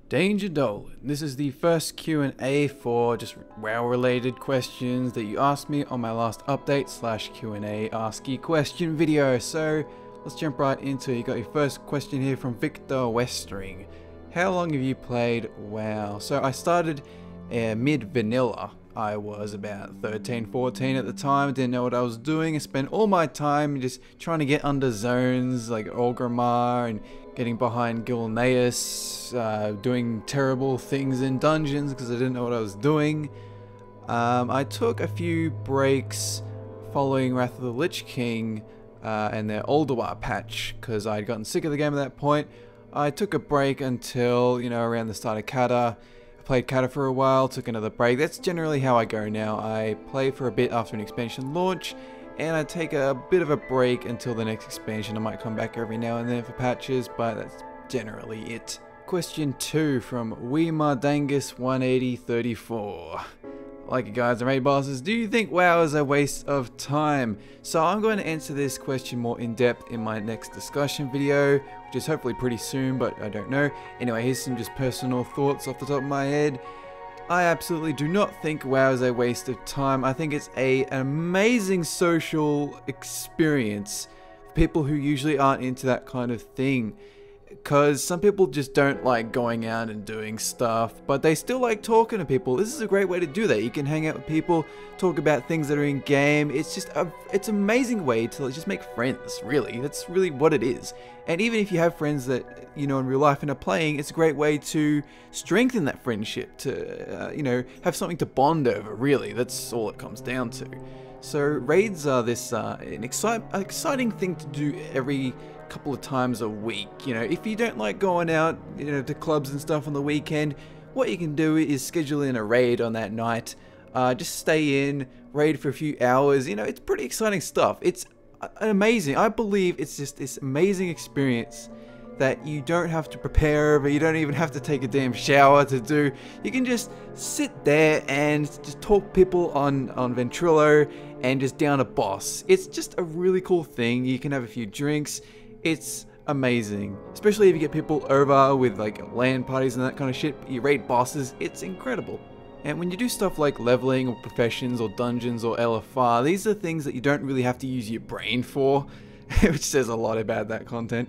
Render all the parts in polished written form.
Danger Dolan. This is the first Q&A for just WoW related questions that you asked me on my last update / Q&A ask a question video. So let's jump right into it. You got your first question here from Victor Westring. How long have you played WoW? So I started mid vanilla. I was about 13, 14 at the time, didn't know what I was doing. I spent all my time just trying to get under zones like Orgrimmar and getting behind Gilneas, doing terrible things in dungeons because I didn't know what I was doing. I took a few breaks following Wrath of the Lich King and their Ulduar patch because I'd gotten sick of the game at that point. I took a break until, around the start of Kata. Played Kata for a while, took another break. That's generally how I go now. I play for a bit after an expansion launch, and I take a bit of a break until the next expansion. I might come back every now and then for patches, but that's generally it. Question 2 from WeMardangus18034. Like you guys and raid bosses, do you think WoW is a waste of time? So I'm going to answer this question more in depth in my next discussion video, which is hopefully pretty soon, but I don't know. Anyway, here's some just personal thoughts off the top of my head. I absolutely do not think WoW is a waste of time. I think it's an amazing social experience for people who usually aren't into that kind of thing. Because some people just don't like going out and doing stuff, but they still like talking to people. This is a great way to do that. You can hang out with people, talk about things that are in game. It's just it's an amazing way to just make friends, really. That's really what it is. And even if you have friends that, in real life and are playing, it's a great way to strengthen that friendship, to, have something to bond over, really. That's all it comes down to. So raids are an exciting thing to do every couple of times a week. If you don't like going out to clubs and stuff on the weekend, what you can do is schedule in a raid on that night. Just stay in, raid for a few hours. It's pretty exciting stuff. It's amazing. I believe it's just this amazing experience that you don't have to prepare over, you don't even have to take a damn shower to do. You can just sit there and just talk to people on Ventrilo and just down a boss. It's just a really cool thing. You can have a few drinks. It's amazing, especially if you get people over with like LAN parties and that kind of shit. You raid bosses, it's incredible. And when you do stuff like leveling or professions or dungeons or LFR, these are things that you don't really have to use your brain for, which says a lot about that content.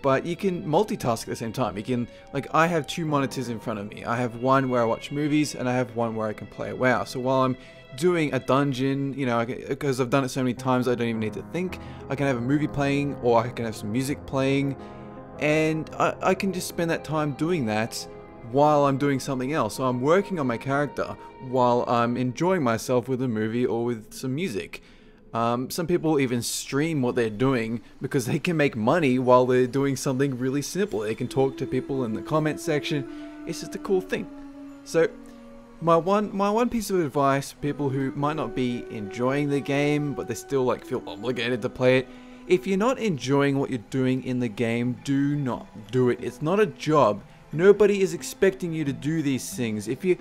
But you can multitask at the same time. You can, I have two monitors in front of me. I have one where I watch movies and I have one where I can play WoW. So while I'm doing a dungeon, because I've done it so many times I don't even need to think, I can have a movie playing or I can have some music playing, and I can just spend that time doing that while I'm doing something else. So I'm working on my character while I'm enjoying myself with a movie or with some music. Some people even stream what they're doing because they can make money while they're doing something really simple. They can talk to people in the comment section. It's just a cool thing. So my one piece of advice for people who might not be enjoying the game but they still feel obligated to play it: if you're not enjoying what you're doing in the game, do not do it. It's not a job. Nobody is expecting you to do these things. If you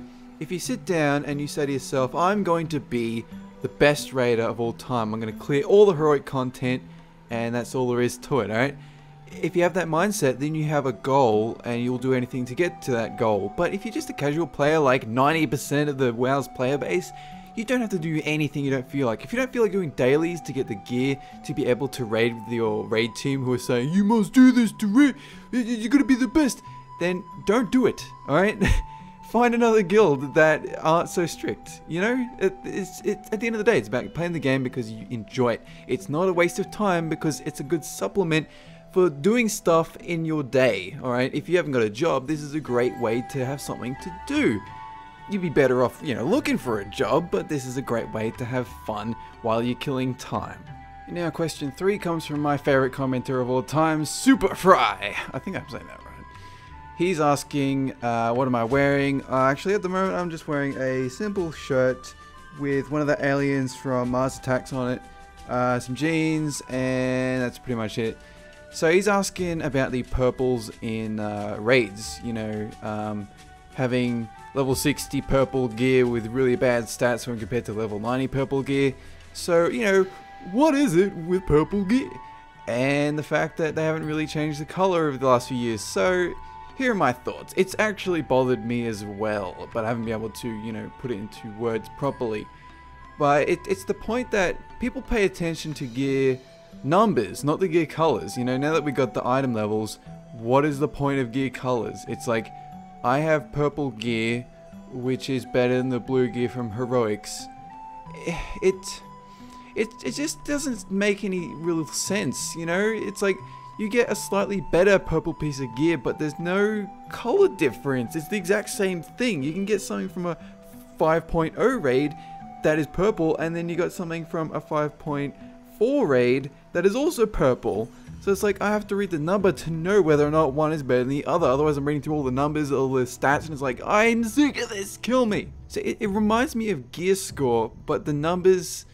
sit down and you say to yourself, I'm going to be the best raider of all time, I'm going to clear all the heroic content, and that's all there is to it, alright? If you have that mindset, then you have a goal and you'll do anything to get to that goal. But if you're just a casual player, like 90% of the WoW's player base, you don't have to do anything you don't feel like. If you don't feel like doing dailies to get the gear to be able to raid with your raid team who are saying, you must do this to raid, you're going to be the best, then don't do it, alright? Find another guild that aren't so strict. It's at the end of the day, it's about playing the game because you enjoy it. It's not a waste of time because it's a good supplement for doing stuff in your day, alright? If you haven't got a job, this is a great way to have something to do. You'd be better off, looking for a job, but this is a great way to have fun while you're killing time. Now, question 3 comes from my favorite commenter of all time, Superfry. I think I'm saying that right. He's asking, what am I wearing? Actually, at the moment, I'm just wearing a simple shirt with one of the aliens from Mars Attacks on it, some jeans, and that's pretty much it. So he's asking about the purples in raids, having level 60 purple gear with really bad stats when compared to level 90 purple gear. So, what is it with purple gear? And the fact that they haven't really changed the color over the last few years. So here are my thoughts. It's actually bothered me as well, but I haven't been able to, you know, put it into words properly. But it's the point that people pay attention to gear numbers, not the gear colors. You know, now that we got the item levels, what is the point of gear colors? It's like, I have purple gear, which is better than the blue gear from heroics. It just doesn't make any real sense, you know? It's like, you get a slightly better purple piece of gear, but there's no color difference. It's the exact same thing. You can get something from a 5.0 raid that is purple, and then you got something from a 5.4 raid that is also purple. So it's like, I have to read the number to know whether or not one is better than the other. Otherwise I'm reading through all the numbers, all the stats, and it's like, I'm sick of this, kill me. So it reminds me of gear score, but the numbers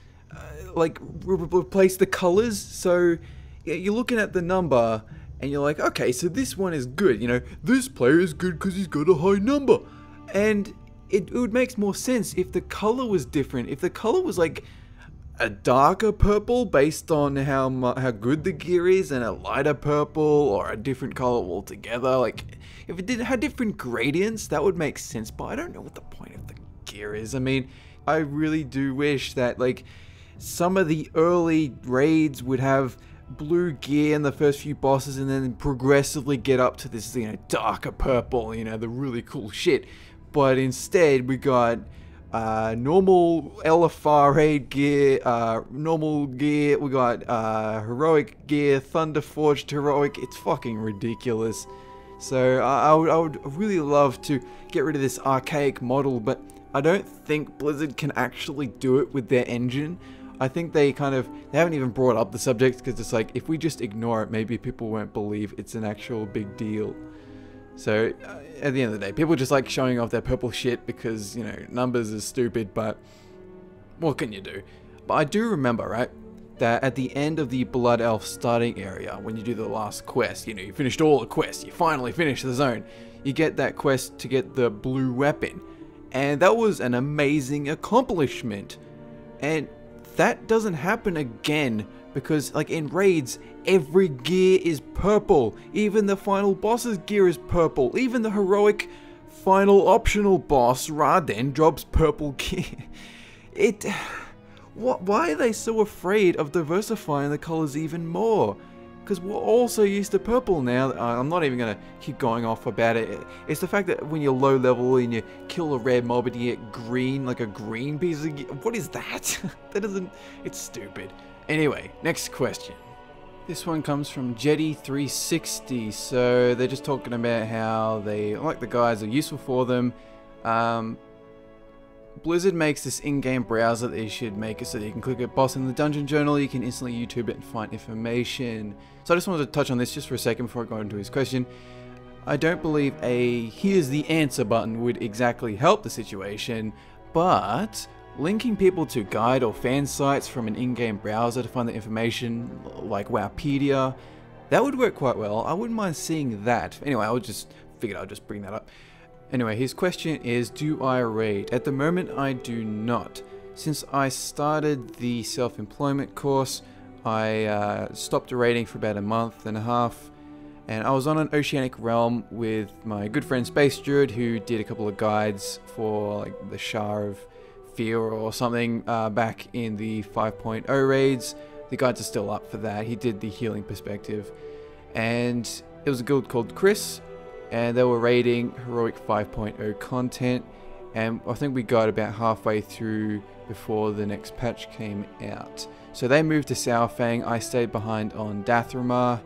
like replace the colors. So yeah, you're looking at the number and you're like, okay, so this one is good, you know, this player is good because he's got a high number. And it would make more sense if the color was different. If the color was like a darker purple based on how good the gear is, and a lighter purple, or a different color altogether. Like, if it had different gradients, that would make sense, but I don't know what the point of the gear is. I mean, I really do wish that, like, some of the early raids would have blue gear in the first few bosses and then progressively get up to this, you know, darker purple, you know, the really cool shit. But instead, we got normal LFR raid gear, normal gear, we got heroic gear, Thunderforged heroic. It's fucking ridiculous. So I would really love to get rid of this archaic model, but I don't think Blizzard can actually do it with their engine. I think they haven't even brought up the subject, because it's like, if we just ignore it, maybe people won't believe it's an actual big deal. So, at the end of the day, people just like showing off their purple shit because, you know, numbers is stupid, but what can you do? But I do remember, right, that at the end of the Blood Elf starting area, when you do the last quest, you know, you finished all the quests, you finally finished the zone, you get that quest to get the blue weapon. And that was an amazing accomplishment. And that doesn't happen again, because like in raids, every gear is purple. Even the final boss's gear is purple. Even the heroic final optional boss, Raden, drops purple gear. Why are they so afraid of diversifying the colors even more? Because we're also used to purple now. I'm not even going to keep going off about it. It's the fact that when you're low level and you kill a rare mob and you get green, like a green piece of gear. What is that? That doesn't... It's stupid. Anyway, next question. This one comes from Jetty360. So they're just talking about how they like the guides, are useful for them. Blizzard makes this in-game browser that they should make it so that you can click a boss in the dungeon journal, you can instantly YouTube it and find information. So I just wanted to touch on this just for a second before I go into his question. I don't believe a here's the answer button would exactly help the situation, but linking people to guide or fan sites from an in-game browser to find the information, like Wowpedia, that would work quite well. I wouldn't mind seeing that. Anyway, I figured I'll just bring that up. Anyway, his question is, do I raid? At the moment, I do not. Since I started the self-employment course, I stopped raiding for about a month and a half, and I was on an Oceanic Realm with my good friend Space Druid, who did a couple of guides for like the Shah of Fear or something back in the 5.0 raids. The guides are still up for that. He did the healing perspective, and it was a guild called Chris, and they were raiding Heroic 5.0 content, and I think we got about halfway through before the next patch came out. So they moved to Saurfang, I stayed behind on Dathramar,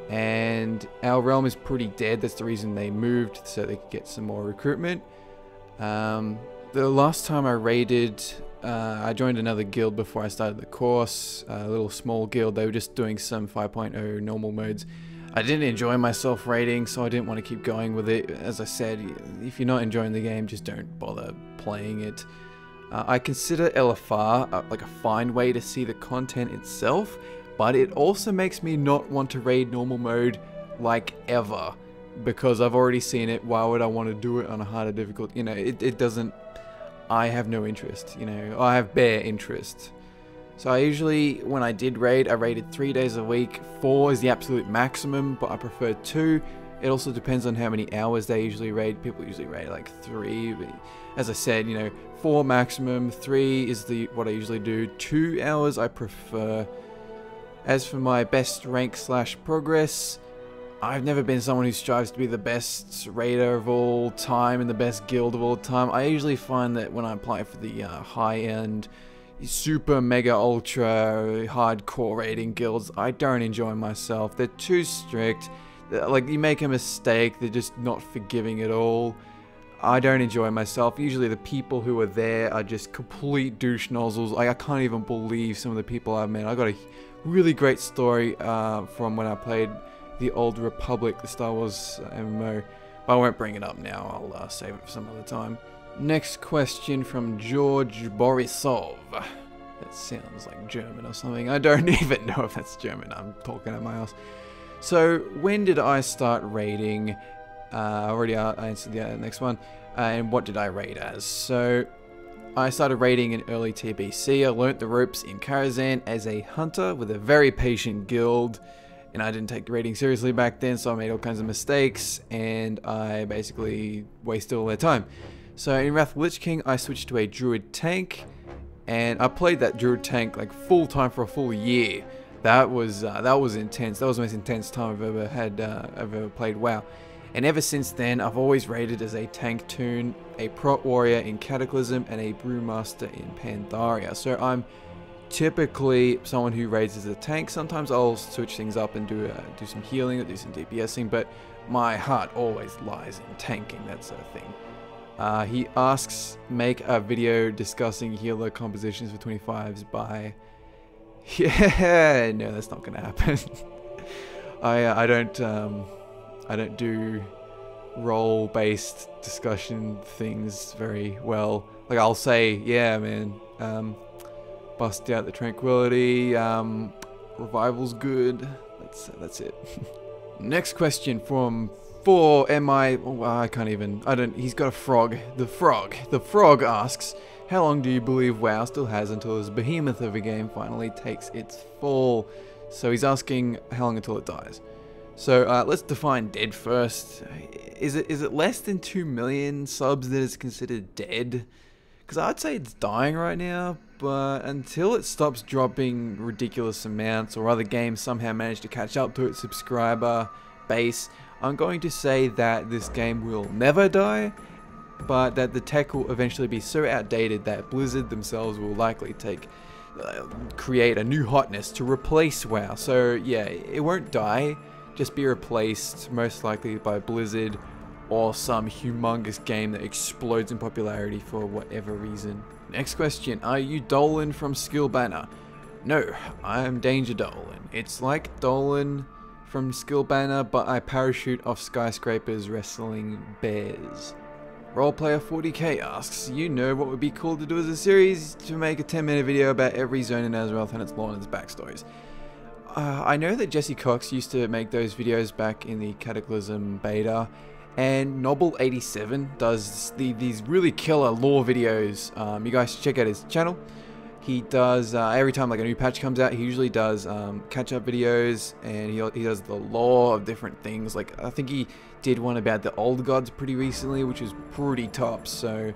and our realm is pretty dead. That's the reason they moved, so they could get some more recruitment. The last time I raided, I joined another guild before I started the course, a little small guild. They were just doing some 5.0 normal modes. I didn't enjoy myself raiding, so I didn't want to keep going with it. As I said, if you're not enjoying the game, just don't bother playing it. I consider LFR like a fine way to see the content itself, but it also makes me not want to raid normal mode like ever, because I've already seen it. Why would I want to do it on a harder difficulty? You know, it doesn't... I have no interest, you know, I have bare interest. So I usually, when I did raid, I raided 3 days a week. 4 is the absolute maximum, but I prefer 2 It also depends on how many hours they usually raid. People usually raid like 3. But as I said, you know, 4 maximum. 3 is what I usually do. 2 hours I prefer. As for my best rank / progress, I've never been someone who strives to be the best raider of all time and the best guild of all time. I usually find that when I apply for the high-end, super mega ultra hardcore raiding guilds, I don't enjoy myself. They're too strict. Like, you make a mistake, they're just not forgiving at all. I don't enjoy myself. Usually the people who are there are just complete douche nozzles. Like, I can't even believe some of the people I've met. I got a really great story from when I played the Old Republic, the Star Wars MMO, but I won't bring it up now. I'll save it for some other time. Next question from George Borisov. That sounds like German or something. I don't even know if that's German. I'm talking out my ass. So, when did I start raiding? I already answered the next one. And what did I raid as? So, I started raiding in early TBC. I learnt the ropes in Karazhan as a hunter with a very patient guild. And I didn't take raiding seriously back then, so I made all kinds of mistakes, and I basically wasted all their time. So in Wrath of Lich King, I switched to a druid tank, and I played that druid tank like full time for a full year. That was intense. That was the most intense time I've ever had, ever played WoW. And ever since then, I've always raided as a tank toon, a prot warrior in Cataclysm, and a brewmaster in Pandaria. So I'm typically someone who raids as a tank. Sometimes I'll switch things up and do some healing or do some DPSing, but my heart always lies in tanking. That's a thing. He asks, make a video discussing healer compositions for 25s by... Yeah, no, that's not gonna happen. I don't do role-based discussion things very well. Like, I'll say, yeah, man, bust out the tranquility, revival's good. That's it. Next question from 4MI. Oh, I can't even. He's got a frog. The frog asks, how long do you believe WoW still has until this behemoth of a game finally takes its fall? So he's asking how long until it dies. So let's define dead first. Is it less than 2 million subs that is considered dead? Because I'd say it's dying right now, but until it stops dropping ridiculous amounts or other games somehow manage to catch up to its subscriber base, I'm going to say that this game will never die, but that the tech will eventually be so outdated that Blizzard themselves will likely create a new hotness to replace WoW. So yeah, it won't die, just be replaced most likely by Blizzard or some humongous game that explodes in popularity for whatever reason. Next question, are you Dolan from Skill Banner? No, I am Danger Dolan. It's like Dolan from Skill Banner, but I parachute off skyscrapers wrestling bears. Roleplayer 40k asks, you know what would be cool to do as a series? To make a 10-minute video about every zone in Azeroth and its lore and its backstories. I know that Jesse Cox used to make those videos back in the Cataclysm beta, and Nobble87 does these really killer lore videos. You guys should check out his channel. He does, every time like a new patch comes out, he usually does catch-up videos, and he does the lore of different things. Like, I think he did one about the old gods pretty recently, which was pretty top, so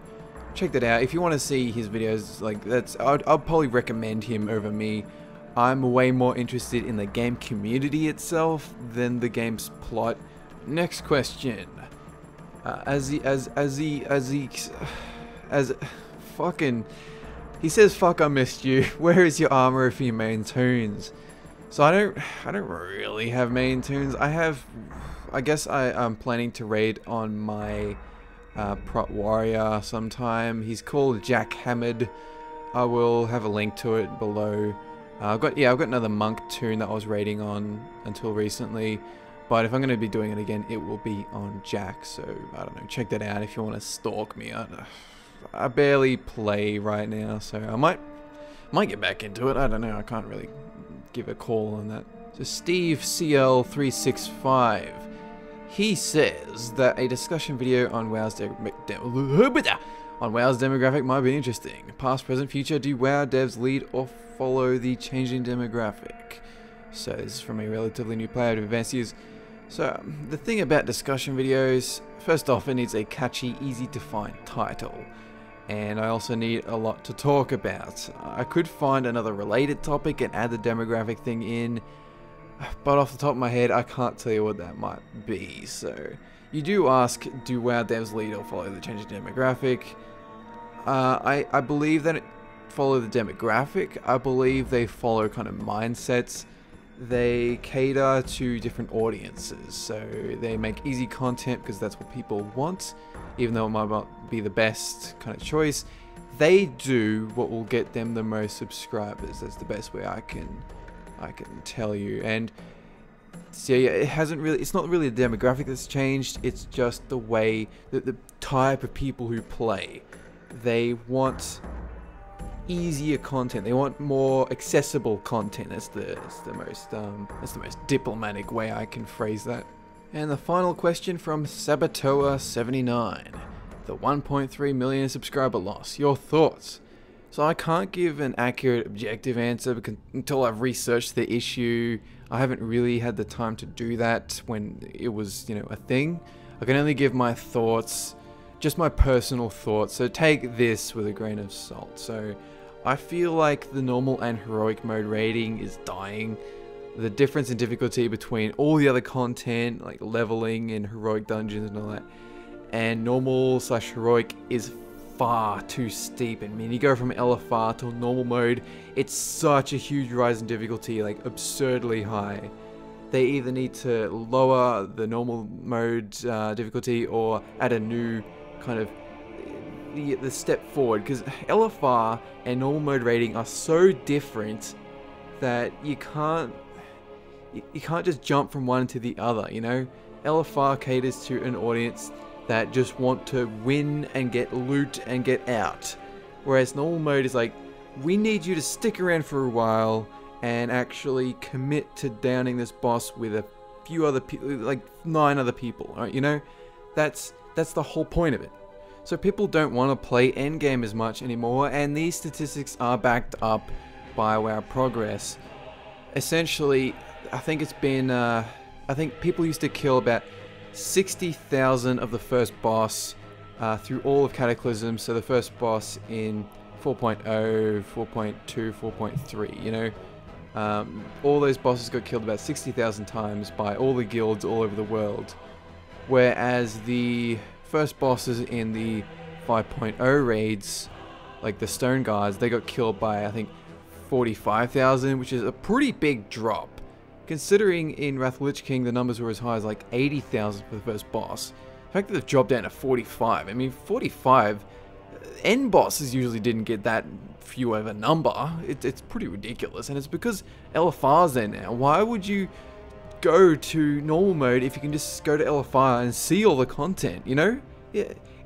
check that out. If you want to see his videos, like, I'd probably recommend him over me. I'm way more interested in the game community itself than the game's plot. Next question. He says, fuck, I missed you. Where is your armor for your main toons? So I don't really have main toons. I guess I'm planning to raid on my prot warrior sometime. He's called Jack Hammered. I will have a link to it below. I've got another monk toon that I was raiding on until recently. But if I'm going to be doing it again, it will be on Jack. So, I don't know, check that out if you want to stalk me. I barely play right now, so I might get back into it. I don't know, I can't really give a call on that. So Steve CL365, he says that a discussion video on WoW's demographic might be interesting. Past, present, future, do WoW devs lead or follow the changing demographic? So this is from a relatively new player with advanced years. So, the thing about discussion videos, first off, it needs a catchy, easy to find title. And I also need a lot to talk about. I could find another related topic and add the demographic thing in, but off the top of my head, I can't tell you what that might be. So, you do ask, do WoW devs lead or follow the changing demographic? I believe that it follow the demographic. I believe they follow kind of mindsets. They cater to different audiences, so they make easy content because that's what people want, even though it might not be the best kind of choice. They do what will get them the most subscribers. That's the best way I can tell you. And so yeah, it's not really the demographic that's changed, it's just the way that the type of people who play. They want easier content. They want more accessible content. That's the most diplomatic way I can phrase that. And the final question from Sabatoa79, the 1.3 million subscriber loss. Your thoughts? So I can't give an accurate, objective answer because until I've researched the issue. I haven't really had the time to do that when it was, a thing. I can only give my thoughts, just my personal thoughts. So take this with a grain of salt. So I feel like the normal and heroic mode rating is dying. The difference in difficulty between all the other content, like leveling and heroic dungeons and all that, and normal/heroic is far too steep. I mean, you go from LFR to normal mode, it's such a huge rise in difficulty, like absurdly high. They either need to lower the normal mode difficulty or add a new kind of the step forward, because LFR and normal mode rating are so different that you can't just jump from one to the other, LFR caters to an audience that just want to win and get loot and get out, whereas normal mode is like, we need you to stick around for a while and actually commit to downing this boss with a few other people, like 9 other people, right? That's the whole point of it. So people don't want to play endgame as much anymore, and these statistics are backed up by WoW progress. Essentially, I think it's been, I think people used to kill about 60,000 of the first boss through all of Cataclysm, so the first boss in 4.0, 4.2, 4.3, all those bosses got killed about 60,000 times by all the guilds all over the world, whereas the first bosses in the 5.0 raids, like the Stone Guards, they got killed by, I think, 45,000, which is a pretty big drop. Considering in Wrath of the Lich King the numbers were as high as like 80,000 for the first boss. The fact that they've dropped down to 45, I mean 45, end bosses usually didn't get that few of a number. It's pretty ridiculous, and it's because LFR's there now. Why would you go to normal mode if you can just go to LFR and see all the content, Yeah,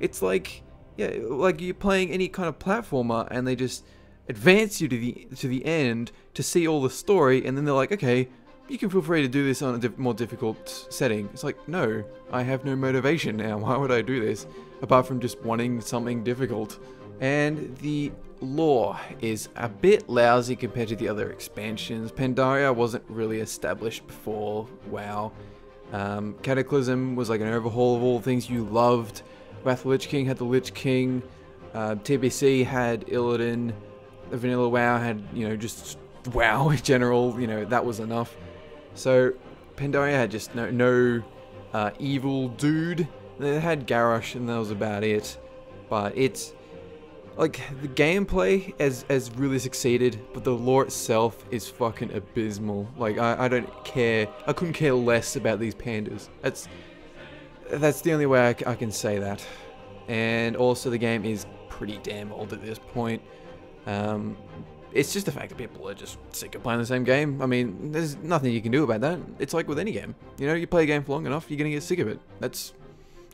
it's like, like you're playing any kind of platformer and they just advance you to the end to see all the story, and then they're like, okay, you can feel free to do this on a more difficult setting. It's like, no, I have no motivation now. Why would I do this? Apart from just wanting something difficult. And the lore is a bit lousy compared to the other expansions. Pandaria wasn't really established before WoW. Cataclysm was like an overhaul of all the things you loved. Wrath of the Lich King had the Lich King. TBC had Illidan. Vanilla WoW had, just WoW in general. That was enough. So Pandaria had just no evil dude. They had Garrosh and that was about it. But it's like the gameplay has really succeeded, but the lore itself is fucking abysmal. Like I don't care. I couldn't care less about these pandas. That's the only way I can say that. And also the game is pretty damn old at this point. It's just the fact that people are just sick of playing the same game. I mean, there's nothing you can do about that. It's like with any game. You play a game for long enough, you're gonna get sick of it. That's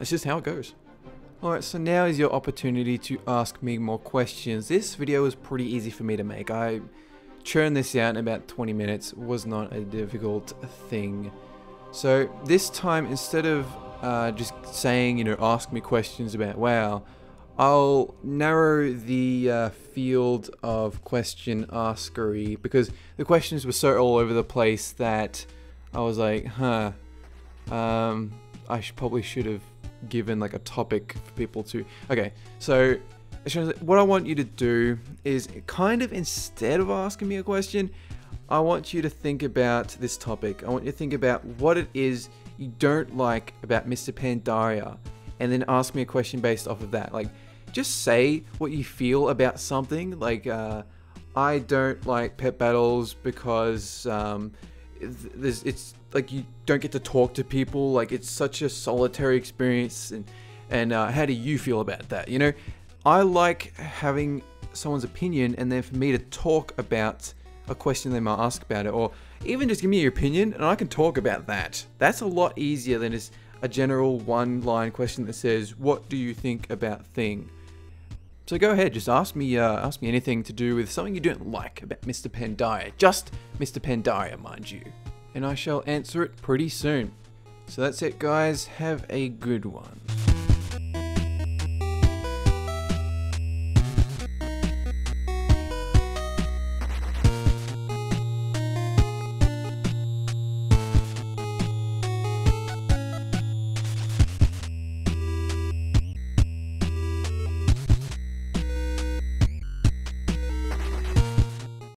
just how it goes. Alright, so now is your opportunity to ask me more questions. This video was pretty easy for me to make. I churned this out in about 20 minutes. It was not a difficult thing. So this time, instead of just saying, ask me questions about WoW, I'll narrow the field of question askery, because the questions were so all over the place that I was like, Probably should have given like a topic for people to. Okay, so what I want you to do is kind of, instead of asking me a question, I want you to think about this topic. I want you to think about what it is you don't like about Mists of Pandaria, and then ask me a question based off of that. Like, just say what you feel about something. Like, I don't like pet battles because it's like you don't get to talk to people. Like, it's such a solitary experience. And how do you feel about that? You know, I like having someone's opinion, and then for me to talk about a question they might ask about it, or even just give me your opinion and I can talk about that. That's a lot easier than just a general one-line question that says, "What do you think about thing?" So go ahead, just ask me anything to do with something you don't like about Mr. Pandaria. Just Mr. Pandaria, mind you. And I shall answer it pretty soon. So that's it, guys. Have a good one.